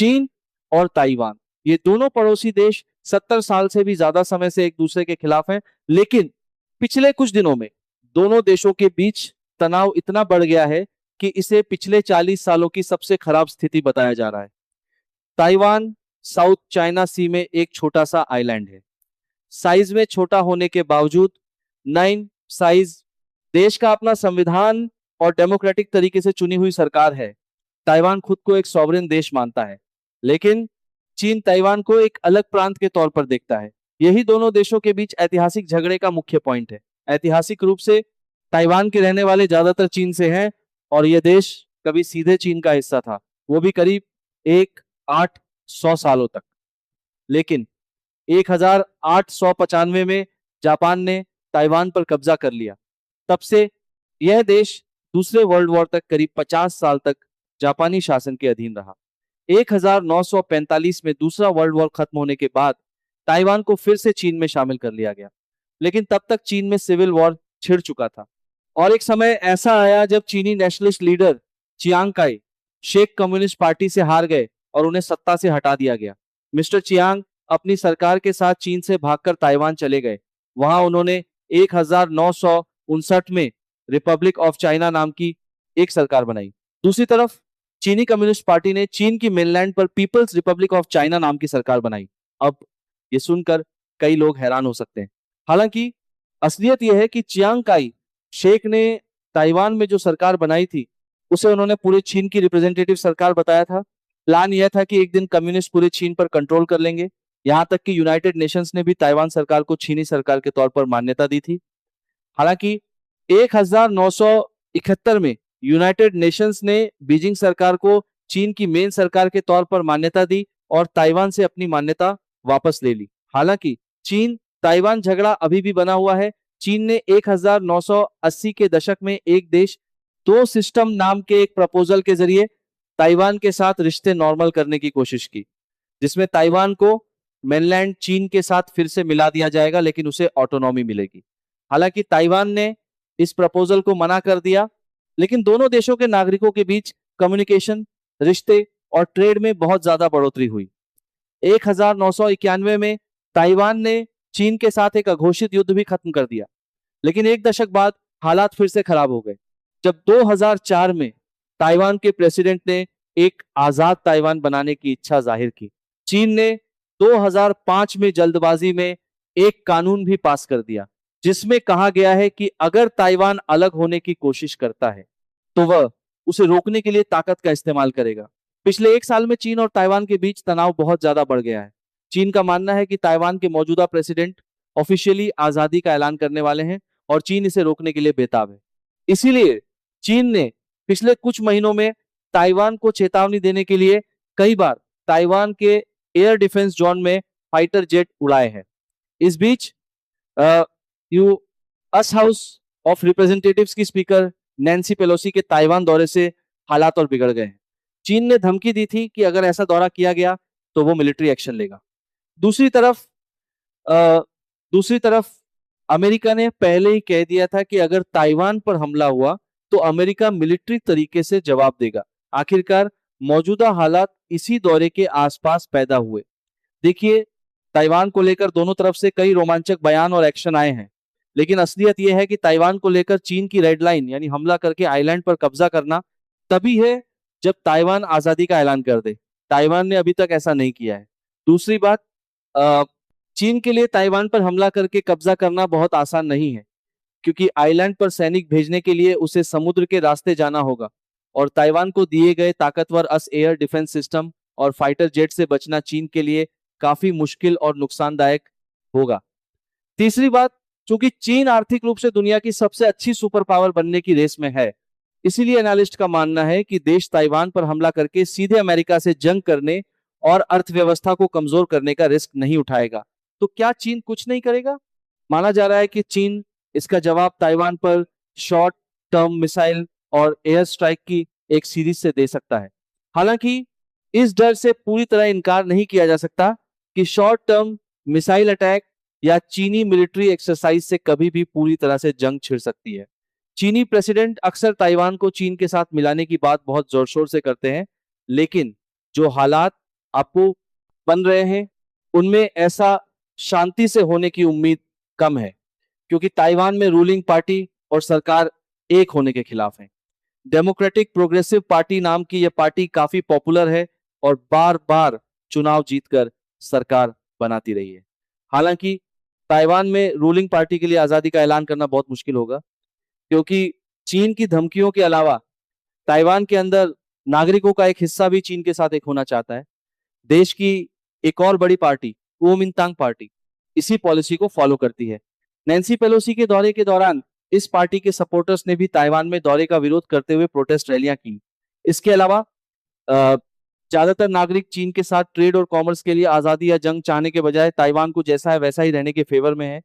चीन और ताइवान, ये दोनों पड़ोसी देश 70 साल से भी ज्यादा समय से एक दूसरे के खिलाफ हैं। लेकिन पिछले कुछ दिनों में दोनों देशों के बीच तनाव इतना बढ़ गया है कि इसे पिछले 40 सालों की सबसे खराब स्थिति बताया जा रहा है। ताइवान साउथ चाइना सी में एक छोटा सा आइलैंड है। साइज में छोटा होने के बावजूद, 9 साइज, देश का अपना संविधान और डेमोक्रेटिक तरीके से चुनी हुई सरकार है। ताइवान खुद को एक सॉवरेन देश मानता है, लेकिन चीन ताइवान को एक अलग प्रांत के तौर पर देखता है। यही दोनों देशों के बीच ऐतिहासिक झगड़े का मुख्य पॉइंट है। ऐतिहासिक रूप से ताइवान के रहने वाले ज्यादातर चीन से हैं और यह देश कभी सीधे चीन का हिस्सा था, वो भी करीब 800 सालों तक। लेकिन 1895 में जापान ने ताइवान पर कब्जा कर लिया। तब से यह देश दूसरे वर्ल्ड वॉर तक करीब 50 साल तक जापानी शासन के अधीन रहा। 1945 में दूसरा वर्ल्ड वॉर खत्म होने के बाद ताइवान को फिर से चीन में शामिल कर लिया गया, लेकिन तब तक चीन में सिविल वॉर छिड़ चुका था। और एक समय ऐसा आया जब चीनी nationalist leader Chiang Kai Shek communist party से हार गए और उन्हें सत्ता से हटा दिया गया। मिस्टर चियांग अपनी सरकार के साथ चीन से भागकर ताइवान चले गए। वहां उन्होंने 1959 में रिपब्लिक ऑफ चाइना नाम की एक सरकार बनाई। दूसरी तरफ चीनी कम्युनिस्ट पार्टी ने चीन की मेनलैंड पर पीपल्स रिपब्लिक ऑफ चाइना नाम की सरकार बनाई। अब ये सुनकर कई लोग हैरान हो सकते हैं, हालांकि असलियत यह है कि चियांग काई शेख ने ताइवान में जो सरकार बनाई थी उसे उन्होंने पूरे चीन की रिप्रेजेंटेटिव सरकार बताया था। प्लान यह था कि एक दिन कम्युनिस्ट पूरे चीन पर कंट्रोल कर लेंगे। यहां तक कि यूनाइटेड नेशंस ने भी ताइवान सरकार को चीनी सरकार के तौर पर मान्यता दी थी। हालांकि 1971 में यूनाइटेड नेशंस ने बीजिंग सरकार को चीन की मेन सरकार के तौर पर मान्यता दी और ताइवान से अपनी मान्यता वापस ले ली। हालांकि चीन ताइवान झगड़ा अभी भी बना हुआ है। चीन ने 1980 के दशक में एक देश दो सिस्टम नाम के एक प्रपोजल के जरिए ताइवान के साथ रिश्ते नॉर्मल करने की कोशिश की, जिसमें ताइवान को मेनलैंड चीन के साथ फिर से मिला दिया जाएगा, लेकिन उसे ऑटोनॉमी मिलेगी। हालांकि ताइवान ने इस प्रपोजल को मना कर दिया, लेकिन दोनों देशों के नागरिकों के बीच कम्युनिकेशन, रिश्ते और ट्रेड में बहुत ज्यादा बढ़ोतरी हुई। 1991 में ताइवान ने चीन के साथ एक अघोषित युद्ध भी खत्म कर दिया, लेकिन एक दशक बाद हालात फिर से खराब हो गए जब 2004 में ताइवान के प्रेसिडेंट ने एक आजाद ताइवान बनाने की इच्छा जाहिर की। चीन ने 2005 में जल्दबाजी में एक कानून भी पास कर दिया, जिसमें कहा गया है कि अगर ताइवान अलग होने की कोशिश करता है तो वह उसे रोकने के लिए ताकत का इस्तेमाल करेगा। पिछले एक साल में चीन और ताइवान के बीच तनाव बहुत ज्यादा बढ़ गया है। चीन का मानना है कि ताइवान के मौजूदा प्रेसिडेंट ऑफिशियली आजादी का ऐलान करने वाले हैं और चीन इसे रोकने के लिए बेताब है। इसीलिए चीन ने पिछले कुछ महीनों में ताइवान को चेतावनी देने के लिए कई बार ताइवान के एयर डिफेंस जोन में फाइटर जेट उड़ाए हैं। इस बीच यूएस हाउस ऑफ रिप्रेजेंटेटिव्स की स्पीकर नैन्सी पेलोसी के ताइवान दौरे से हालात और बिगड़ गए हैं। चीन ने धमकी दी थी कि अगर ऐसा दौरा किया गया तो वो मिलिट्री एक्शन लेगा। दूसरी तरफ अमेरिका ने पहले ही कह दिया था कि अगर ताइवान पर हमला हुआ तो अमेरिका मिलिट्री तरीके से जवाब देगा। आखिरकार मौजूदा हालात इसी दौरे के आसपास पैदा हुए। देखिए, ताइवान को लेकर दोनों तरफ से कई रोमांचक बयान और एक्शन आए हैं, लेकिन असलियत यह है कि ताइवान को लेकर चीन की रेड लाइन यानी हमला करके आइलैंड पर कब्जा करना तभी है जब ताइवान आजादी का ऐलान कर दे। ताइवान ने अभी तक ऐसा नहीं किया है। दूसरी बात, चीन के लिए ताइवान पर हमला करके कब्जा करना बहुत आसान नहीं है, क्योंकि आइलैंड पर सैनिक भेजने के लिए उसे समुद्र के रास्ते जाना होगा और ताइवान को दिए गए ताकतवर एयर डिफेंस सिस्टम और फाइटर जेट से बचना चीन के लिए काफी मुश्किल और नुकसानदायक होगा। तीसरी बात, चूंकि चीन आर्थिक रूप से दुनिया की सबसे अच्छी सुपर पावर बनने की रेस में है, इसीलिए एनालिस्ट का मानना है कि देश ताइवान पर हमला करके सीधे अमेरिका से जंग करने और अर्थव्यवस्था को कमजोर करने का रिस्क नहीं उठाएगा। तो क्या चीन कुछ नहीं करेगा? माना जा रहा है कि चीन इसका जवाब ताइवान पर शॉर्ट टर्म मिसाइल और एयर स्ट्राइक की एक सीरीज से दे सकता है। हालांकि इस डर से पूरी तरह इनकार नहीं किया जा सकता कि शॉर्ट टर्म मिसाइल अटैक या चीनी मिलिट्री एक्सरसाइज से कभी भी पूरी तरह से जंग छिड़ सकती है। चीनी प्रेसिडेंट अक्सर ताइवान को चीन के साथ मिलाने की बात बहुत जोर शोर से करते हैं, लेकिन जो हालात आपको बन रहे हैं, उनमें ऐसा शांति से होने की उम्मीद कम है, क्योंकि ताइवान में रूलिंग पार्टी और सरकार एक होने के खिलाफ है। डेमोक्रेटिक प्रोग्रेसिव पार्टी नाम की यह पार्टी काफी पॉपुलर है और बार बार चुनाव जीतकर सरकार बनाती रही है। हालांकि ताइवान में रूलिंग पार्टी के लिए आजादी का ऐलान करना बहुत मुश्किल होगा, क्योंकि चीन की धमकियों के अलावा ताइवान के अंदर नागरिकों का एक हिस्सा भी चीन के साथ एक होना चाहता है। देश की एक और बड़ी पार्टी कुओमिंतांग पार्टी इसी पॉलिसी को फॉलो करती है। नैन्सी पेलोसी के दौरे के दौरान इस पार्टी के सपोर्टर्स ने भी ताइवान में दौरे का विरोध करते हुए प्रोटेस्ट रैलियां की। इसके अलावा ज्यादातर नागरिक चीन के साथ ट्रेड और कॉमर्स के लिए आजादी या जंग चाहने के बजाय ताइवान को जैसा है वैसा ही रहने के फेवर में है।